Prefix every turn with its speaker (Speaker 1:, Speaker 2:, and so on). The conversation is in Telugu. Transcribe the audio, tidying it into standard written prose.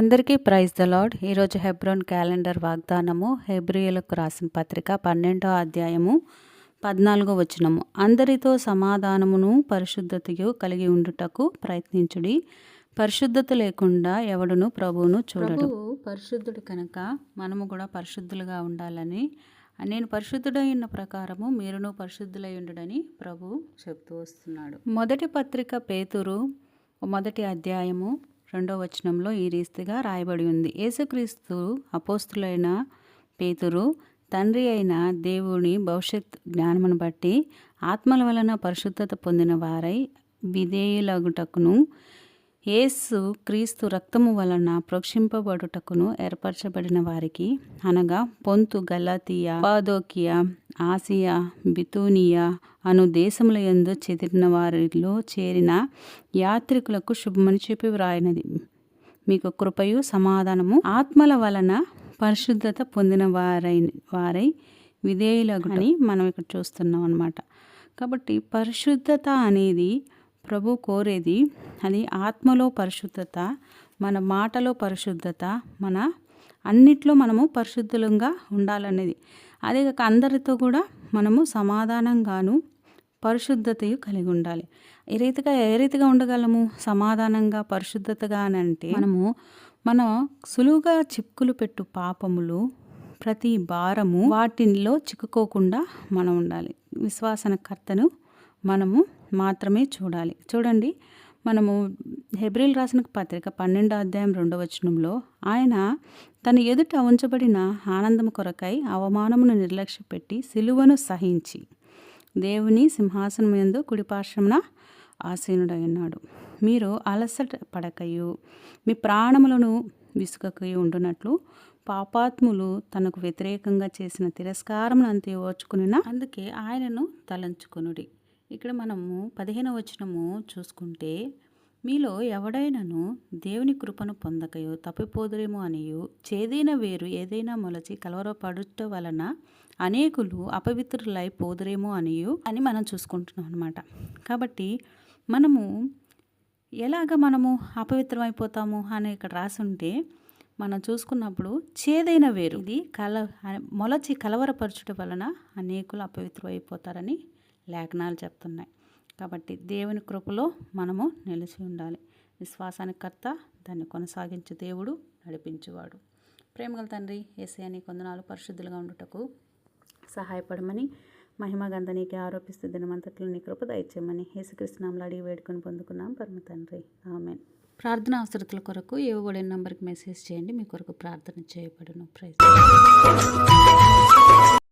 Speaker 1: అందరికీ ప్రైజ్ ద లార్డ్. ఈరోజు హెబ్రోన్ క్యాలెండర్ వాగ్దానము హెబ్రీయులకు రాసిన పత్రిక 12వ అధ్యాయము 14వ వచనము. అందరితో సమాధానమును పరిశుద్ధతయు కలిగి ఉండుటకు ప్రయత్నించుడి. పరిశుద్ధత లేకుండా ఎవడును ప్రభువును చూడడు. పరిశుద్ధుడు కనుక మనము కూడా పరిశుద్ధులుగా ఉండాలని, నేను పరిశుద్ధుడై ఉన్న ప్రకారము మీరును పరిశుద్ధులై ఉండడని ప్రభు చెప్తూ వస్తున్నాడు. మొదటి పత్రిక పేతురు 1వ అధ్యాయము 2వ వచనంలో ఈ రీతిగా రాయబడి ఉంది. యేసుక్రీస్తు అపోస్తులైన పేతురు తండ్రి అయిన దేవుని భవిష్యత్ జ్ఞానమును బట్టి ఆత్మల వలన పరిశుద్ధత పొందిన వారై విధేయులగుటకును యేసు క్రీస్తు రక్తము వలన ప్రోక్షింపబడుటకును ఏర్పరచబడిన వారికి, అనగా పొంతు, గలాతీయ, కప్పదోకియ, ఆసియా, బితూనియా అను దేశముల యందు చెదిరిన వారిలో చేరిన యాత్రికులకు శుభమని చెప్పి వ్రాయినది. మీకు కృపయు సమాధానము ఆత్మల వలన పరిశుద్ధత పొందిన వారై విధేయులగుటని మనం ఇక్కడ చూస్తున్నాం అన్నమాట. కాబట్టి పరిశుద్ధత అనేది ప్రభు కోరేది. అది ఆత్మలో పరిశుద్ధత, మన మాటలో పరిశుద్ధత, మన అన్నిట్లో మనము పరిశుద్ధులంగా ఉండాలనేది. అదే కాక అందరితో కూడా మనము సమాధానంగాను పరిశుద్ధతయు కలిగి ఉండాలి. ఏ రీతిగా ఉండగలము సమాధానంగా పరిశుద్ధతగా అని అంటే, మనం సులువుగా చిక్కులు పెట్టు పాపములు, ప్రతి భారము వాటిల్లో చిక్కుకోకుండా మనం ఉండాలి. విశ్వాసనకర్తను మనము మాత్రమే చూడాలి. చూడండి, మనము హెబ్రీయులకు రాసిన పత్రిక 12వ అధ్యాయం 2వ వచనంలో, ఆయన తన ఎదుట ఉంచబడిన ఆనందము కొరకై అవమానమును నిర్లక్ష్యపెట్టి సిలువను సహించి దేవుని సింహాసనం యందు కుడిపార్శ్వమున ఆసీనుడై ఉన్నాడు. మీరు అలసట పడకయు మీ ప్రాణములను విసుకకయు ఉండునట్లు పాపాత్ములు తనకు వ్యతిరేకంగా చేసిన తిరస్కారమును అంతే ఓర్చుకునిన అందుకే ఆయనను తలంచుకొనుడి. ఇక్కడ మనము 15వ వచనము చూసుకుంటే, మీలో ఎవడైనను దేవుని కృపను పొందకయో తప్పిపోదురేమో అనియు, చేదైన వేరు ఏదైనా మొలచి కలవరపడుట వలన అనేకులు అపవిత్రులై పోదురేమో అని మనం చూసుకుంటున్నాం అన్నమాట. కాబట్టి మనము మనము అపవిత్రమైపోతాము అని ఇక్కడ రాసుంటే, మనం చూసుకున్నప్పుడు చేదైన వేరు ఇది మొలచి కలవరపరచుట వలన అనేకులు అపవిత్రమైపోతారని లేఖనాలు చెప్తున్నాయి. కాబట్టి దేవుని కృపలో మనము నిలిచి ఉండాలి. విశ్వాసానికి కర్త, దాన్ని కొనసాగించే దేవుడు, నడిపించువాడు. ప్రేమగల తండ్రి యేసయ్య, నీ వందనాలు. పరిశుద్ధులుగా ఉండుటకు సహాయపడమని, మహిమ గంధనీకి ఆరోపిస్తూ దినమంతట్లో నీ కృప దయచేయమని యేసుక్రీస్తు నామములో అడిగి వేడుకొని పొందుకున్నాం పరమ తండ్రి, ఆమేన్. ప్రార్థన అవసరతల కొరకు ఇవ్వబడిన నంబర్కి మెసేజ్ చేయండి. మీ కొరకు ప్రార్థన చేయబడును. ప్రైజ్.